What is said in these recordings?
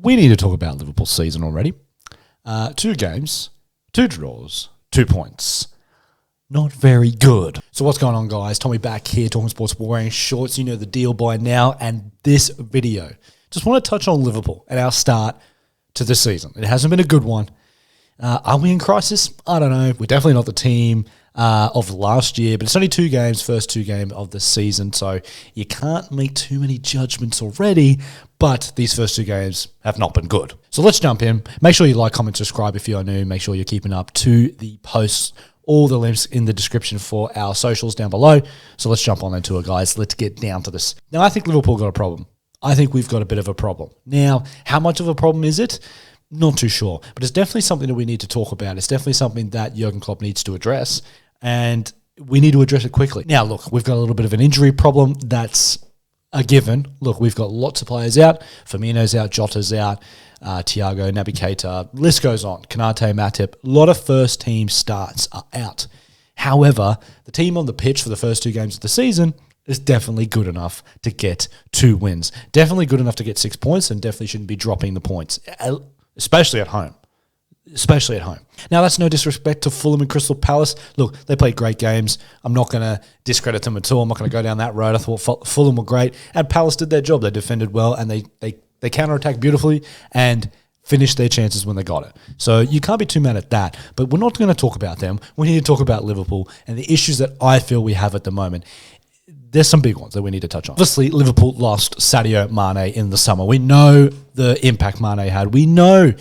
we need to talk about Liverpool's season already. 2 games, 2 draws, 2 points. Not very good. So what's going on, guys? Tommy back here, talking sports, wearing shorts. You know the deal by now. And this video, just want to touch on Liverpool and our start to the season. It hasn't been a good one. Are we in crisis? I don't know. We're definitely not the team of last year, but it's only 2 games, first 2 games of the season, so you can't make too many judgments already, but these first 2 games have not been good. So let's jump in. Make sure you like, comment, subscribe if you're new. Make sure you're keeping up to the posts. All the links in the description for our socials down below. So let's jump on into it, guys. Let's get down to this. Now, I think Liverpool got a problem. I think we've got a bit of a problem. Now, how much of a problem is it? Not too sure, but it's definitely something that we need to talk about. It's definitely something that Jurgen Klopp needs to address, and we need to address it quickly. Now, look, we've got a little bit of an injury problem. That's a given. Look, we've got lots of players out. Firmino's out, Jota's out, Thiago, Naby Keita, list goes on. Kanate, Matip, a lot of first team starts are out. However, the team on the pitch for the first 2 games of the season is definitely good enough to get 2 wins. Definitely good enough to get 6 points, and definitely shouldn't be dropping the points, especially at home. Especially at home. Now, that's no disrespect to Fulham and Crystal Palace. Look, they played great games. I'm not going to discredit them at all. I'm not going to go down that road. I thought Fulham were great, and Palace did their job. They defended well, and they counter-attacked beautifully and finished their chances when they got it. So you can't be too mad at that. But we're not going to talk about them. We need to talk about Liverpool and the issues that I feel we have at the moment. There's some big ones that we need to touch on. Obviously, Liverpool lost Sadio Mane in the summer. We know the impact Mane had. We know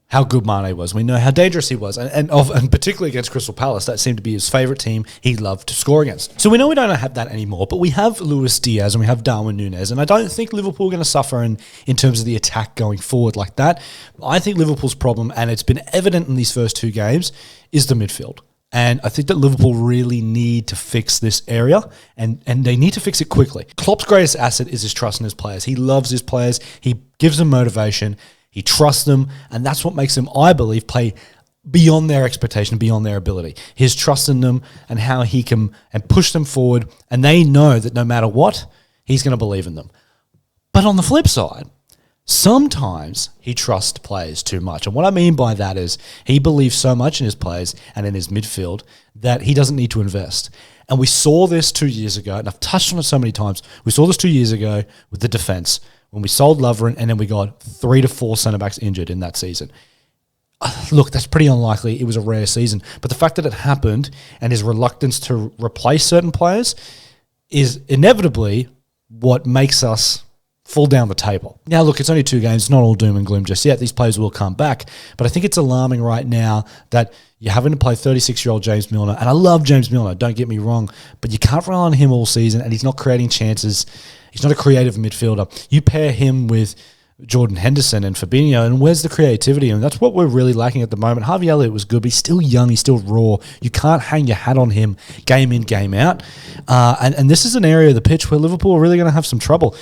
how good Mane was. We know how dangerous he was. And particularly against Crystal Palace, that seemed to be his favourite team he loved to score against. So we know we don't have that anymore, but we have Luis Diaz and we have Darwin Nunez. And I don't think Liverpool are going to suffer in terms of the attack going forward like that. I think Liverpool's problem, and it's been evident in these first 2 games, is the midfield. And I think that Liverpool really need to fix this area, and they need to fix it quickly. Klopp's greatest asset is his trust in his players. He loves his players. He gives them motivation. He trusts them, and that's what makes them, I believe, play beyond their expectation, beyond their ability. His trust in them and how he can and push them forward, and they know that no matter what, he's going to believe in them. But on the flip side, sometimes he trusts players too much. And what I mean by that is he believes so much in his players and in his midfield that he doesn't need to invest. And we saw this 2 years ago, and I've touched on it so many times. We saw this 2 years ago with the defence when we sold Lovren, and then we got 3 to 4 centre-backs injured in that season. Look, that's pretty unlikely. It was a rare season. But the fact that it happened and his reluctance to replace certain players is inevitably what makes us fall down the table. Now, look, it's only 2 games. It's not all doom and gloom just yet. These players will come back. But I think it's alarming right now that you're having to play 36-year-old James Milner. And I love James Milner, don't get me wrong. But you can't rely on him all season, and he's not creating chances. He's not a creative midfielder. You pair him with Jordan Henderson and Fabinho, and where's the creativity? And that's what we're really lacking at the moment. Harvey Elliott was good, but he's still young. He's still raw. You can't hang your hat on him game in, game out. And this is an area of the pitch where Liverpool are really going to have some trouble.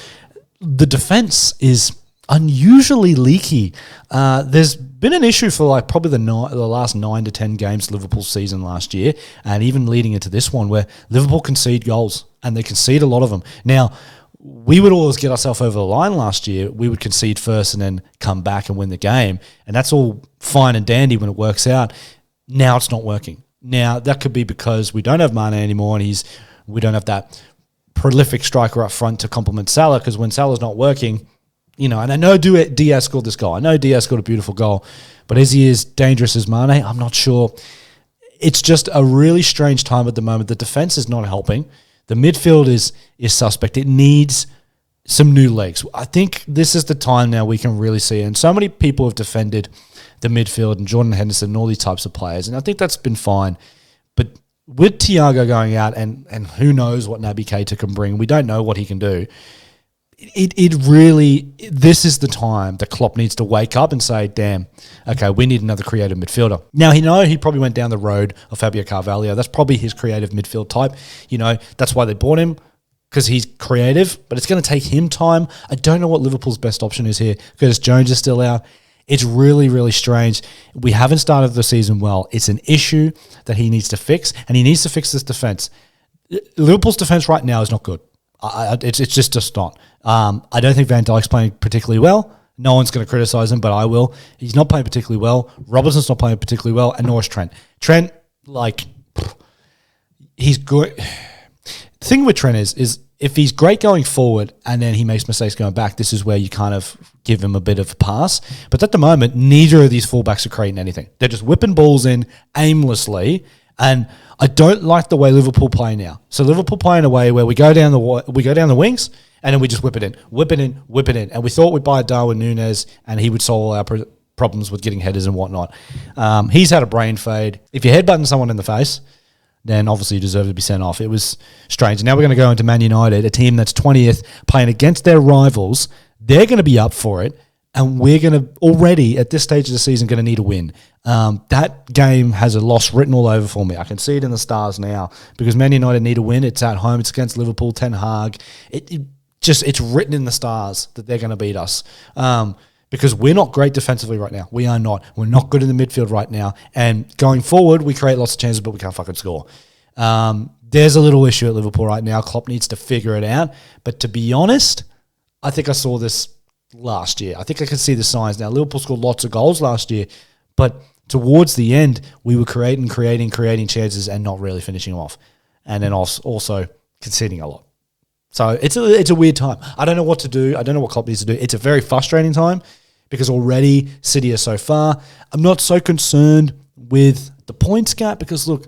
The defense is unusually leaky. There's been an issue for probably the last 9 to 10 games Liverpool's season last year, and even leading into this one, where Liverpool concede goals, and they concede a lot of them. Now, we would always get ourselves over the line last year. We would concede first and then come back and win the game, and that's all fine and dandy when it works out. Now it's not working. Now, that could be because we don't have Mane anymore, and we don't have that prolific striker up front to complement Salah, because when Salah's not working, and I know Diaz scored this goal. I know Diaz scored a beautiful goal, but is he as dangerous as Mane? I'm not sure. It's just a really strange time at the moment. The defense is not helping. The midfield is suspect. It needs some new legs. I think this is the time now we can really see it. And so many people have defended the midfield and Jordan Henderson and all these types of players, and I think that's been fine. But with Thiago going out, and who knows what Naby Keita can bring, we don't know what he can do. This is the time that Klopp needs to wake up and say, damn, okay, we need another creative midfielder. Now, he probably went down the road of Fabio Carvalho. That's probably his creative midfield type. That's why they bought him, because he's creative, but it's going to take him time. I don't know what Liverpool's best option is here. Curtis Jones is still out. It's really, really strange. We haven't started the season well. It's an issue that he needs to fix, and he needs to fix this defence. Liverpool's defence right now is not good. It's just not. I don't think Van Dijk's playing particularly well. No one's going to criticise him, but I will. He's not playing particularly well. Robertson's not playing particularly well, and nor is Trent. Trent, he's good. The thing with Trent is if he's great going forward and then he makes mistakes going back, this is where you kind of give him a bit of a pass. But at the moment, neither of these fullbacks are creating anything. They're just whipping balls in aimlessly, and I don't like the way Liverpool play now. So Liverpool play in a way where we go down the wings and then we just whip it in. And we thought we'd buy Darwin Nunez and he would solve all our problems with getting headers and whatnot. He's had a brain fade. If you're headbutting someone in the face, then obviously you deserve to be sent off. It was strange. Now we're going to go into Man United, a team that's 20th, playing against their rivals. They're going to be up for it, and we're going to already, at this stage of the season, going to need a win. That game has a loss written all over for me. I can see it in the stars now because Man United need a win. It's at home. It's against Liverpool, Ten Hag. It's written in the stars that they're going to beat us. Because we're not great defensively right now. We are not. We're not good in the midfield right now. And going forward, we create lots of chances, but we can't fucking score. There's a little issue at Liverpool right now. Klopp needs to figure it out. But to be honest, I think I saw this last year. I think I can see the signs now. Liverpool scored lots of goals last year, but towards the end, we were creating chances and not really finishing off. And then also conceding a lot. So it's a weird time. I don't know what to do. I don't know what Klopp needs to do. It's a very frustrating time because already City are so far. I'm not so concerned with the points gap because, look,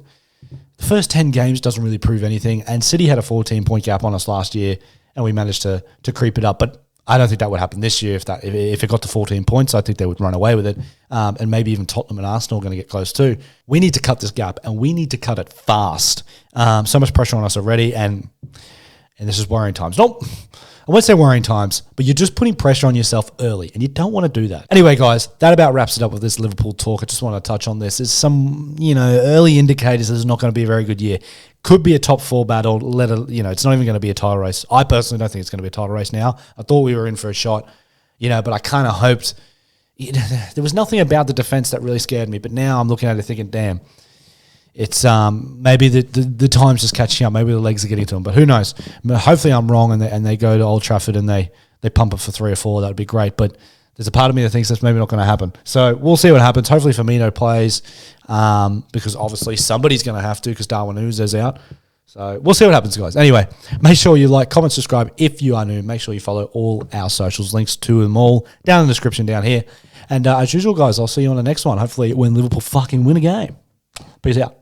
the first 10 games doesn't really prove anything, and City had a 14-point gap on us last year, and we managed to creep it up. But I don't think that would happen this year. If it got to 14 points, I think they would run away with it, and maybe even Tottenham and Arsenal are going to get close too. We need to cut this gap, and we need to cut it fast. So much pressure on us already, and this is worrying times. Nope. I won't say worrying times, but you're just putting pressure on yourself early, and you don't want to do that. Anyway, guys, that about wraps it up with this Liverpool talk. I just want to touch on this. There's some, early indicators this is not going to be a very good year. Could be a top four battle. It's not even going to be a title race. I personally don't think it's going to be a title race now. I thought we were in for a shot, but I kind of hoped. There was nothing about the defense that really scared me, but now I'm looking at it thinking, damn. It's maybe the time's just catching up. Maybe the legs are getting to them, but who knows? Hopefully I'm wrong and they go to Old Trafford and they pump it for 3 or 4. That would be great. But there's a part of me that thinks that's maybe not going to happen. So we'll see what happens. Hopefully Firmino plays because obviously somebody's going to have to because Darwin Nunez is out. So we'll see what happens, guys. Anyway, make sure you like, comment, subscribe if you are new. Make sure you follow all our socials. Links to them all down in the description down here. And as usual, guys, I'll see you on the next one. Hopefully when Liverpool fucking win a game. Peace out.